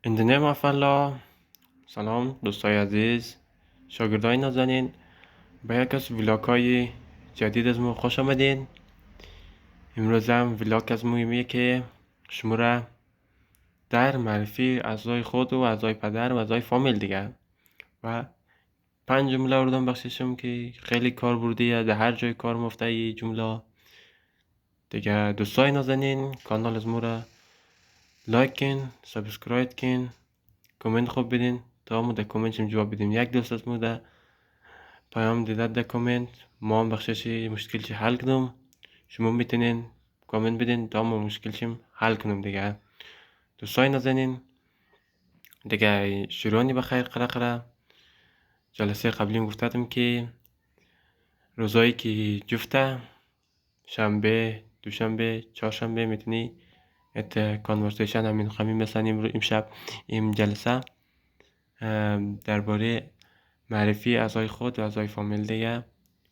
In the name of Allah. سلام دوستای عزیز، شاگردای نازنین، به یک از ویلاگ‌های جدید از ما خوش آمدین. امروز هم ویلاگ از مهمیه که شما را در معرفی اعضای خود و اعضای پدر و اعضای فامیل دیگه و 5 جمله اردم بخششم که خیلی کاربردیه در هر جای کار مفته ای جمله دیگه. دوستای نازنین کانال از ما را لایک کن، سابسکرایب کن، کامنت خوب بدین تا ما در کامنتشم جواب بدیم. یک دوست از ما در پیام دیدت در کامنت ما هم بخشش مشکلش حل کنم، شما میتونین کامنت بدین تا ما مشکلشم حل کنم دیگه. دوستای نازنین دیگه شروعانی بخیر. قرقره جلسه قبلی گفتم که روزایی که جفته شنبه، دوشنبه، چهارشنبه میتونی ات کانورسیشن همین خمیم مثلا امشب این جلسه درباره معرفی اعضای خود و اعضای فامیل دیگه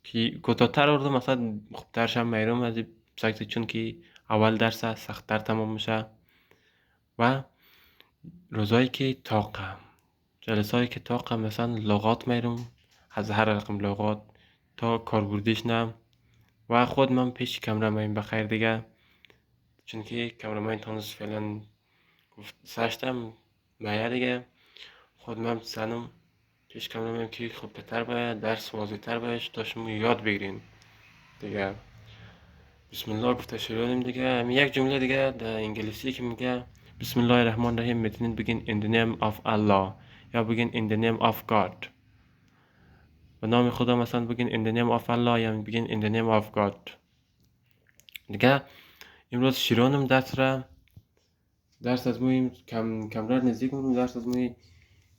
که کوتاه‌تر اردم مثلا خوبترشم میرم از سکت، چون که اول درس سختتر تمام میشه و روزایی که طاقه جلسه هایی که طاقه مثلا لغات میرم از هر رقم لغات تا کاربردیش نم و خود من پیش کمره میم بخیر دیگه، چون که کمره میم تانست فعلا گفت سشتم میه دیگه. خود من سنم پیش کمره میم که خب بهتر باید درس واضح تر باید تا شما یاد بگیرین دیگه. بسم الله گفته شروع کنیم دیگه. همین یک جمله دیگه در انگلیسی که میگه بسم الله الرحمن الرحیم میتونین بگین in the name of Allah یا بگین in the name of God. به نام خدا مثلا بگین in the name of Allah یا بگین in the name of God دیگه. امروز شروعنم درس از موی کمرار نزدیک میکنم. درس از موی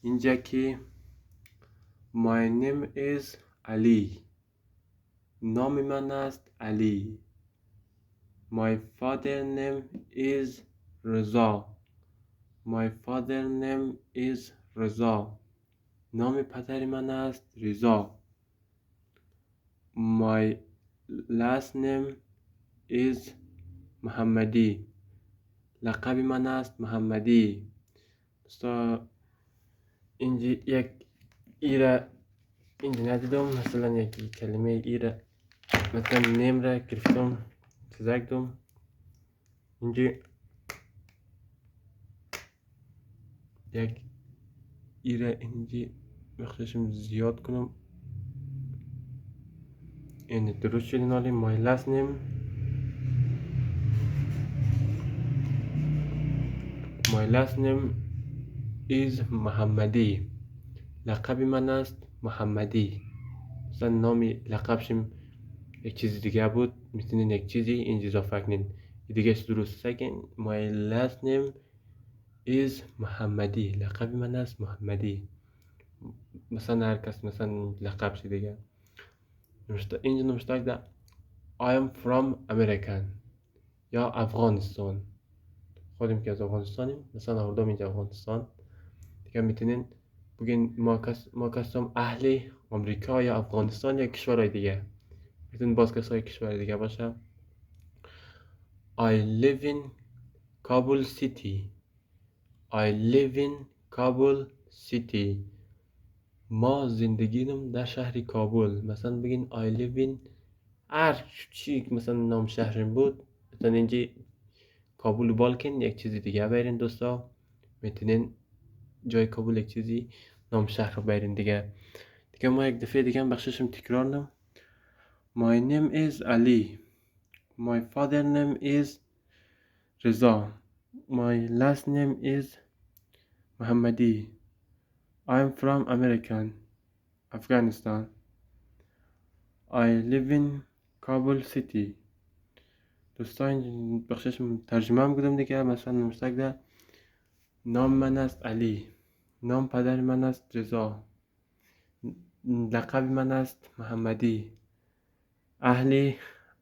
اینجا که my name is Ali، نام من است علی. My father name is Reza. My father name is Reza. نام پدر من است رضا. My last name is محمدی. لقب من است محمدی. دوستا اینجا یک ایره اینجا ندیدم، مثلا یک کلمه ایره مثلا نیم را گرفتم تزکدم اینجا یک ایره اینجا بخششم زیاد کنم این درست شد. نالی my last name is محمدی. لقب من است محمدی. مثلا نامی لقبشم یک چیز دیگه بود، میتونین یک چیزی اینجا اضافه کنین دیگه درست سکن. my last name is محمدی. لقب من است محمدی. مثلا هر کس مثلا لقب شده دیگه اینجا نوشته ده I am from American یا افغانستان. خودم که از افغانستانیم، مثلا آوردم اینجا افغانستان دیگه. میتونین بگین ما کسم اهل آمریکا یا افغانستان یا کشورهای دیگه. میتونین باز کسای کشور دیگه باشه. I live in Kabul city. I live in Kabul city. ما زندگیم در شهر کابل. مثلا بگین I live in هر چی مثلا نام شهرم بود، مثلا اینجا کابل بالکن یک چیزی دیگه برین دوستا. میتونین جای کابل یک چیزی نام شهر رو برین دیگه. ما یک دفعه دیگه هم بخششم تکرار نم. My name is Ali. My father name is Reza. My last name is Muhammadi. I'm from Afghanistan. I live in Kabul city. دوستان بخششم ترجمه هم کردم دیگه. مثلا نوشته ده نام من است علی، نام پدر من است رضا، لقب من است محمدی، اهل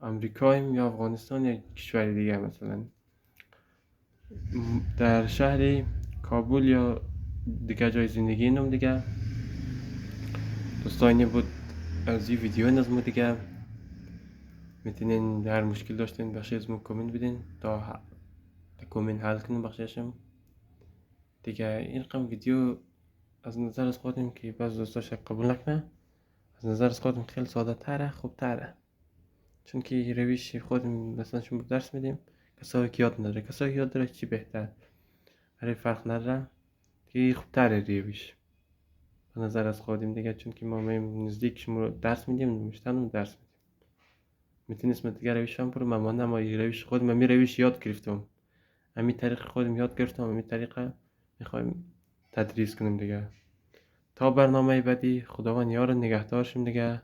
امریکایم یا افغانستان یا کشور دیگه، مثلا در شهر کابل یا دیگه جای زندگی نم دیگه. دوستان بود از این ویدیو نظم دیگه. میتونین هر مشکل داشتین بخشی از من کامنت بدین تا کامنت حل کنم بخششم. دیگه این رقم ویدیو از نظر از خودم که بعض دوستاش قبول نکنه، از نظر از خودم خیلی ساده تره، خوب تره. چون که روش خودم مثلا شما درس میدیم، کسایی که یاد نداره، کسایی که یاد داره چی بهتر، برای فرق نداره که خوب تره روش به نظر از خودم دیگه. چون که ما نزدیک شما درس میدیم، نمیشتن درس میدیم، میتونست دیگه روش هم برو ممانه، ما روش خودم همی روش یاد گرفتم، همین طریق خودم یاد گرفتم، همین طریقه میخوایم تدریس کنیم دیگه. تا برنامه بعدی، خداوند یار نگهدارشیم دیگه.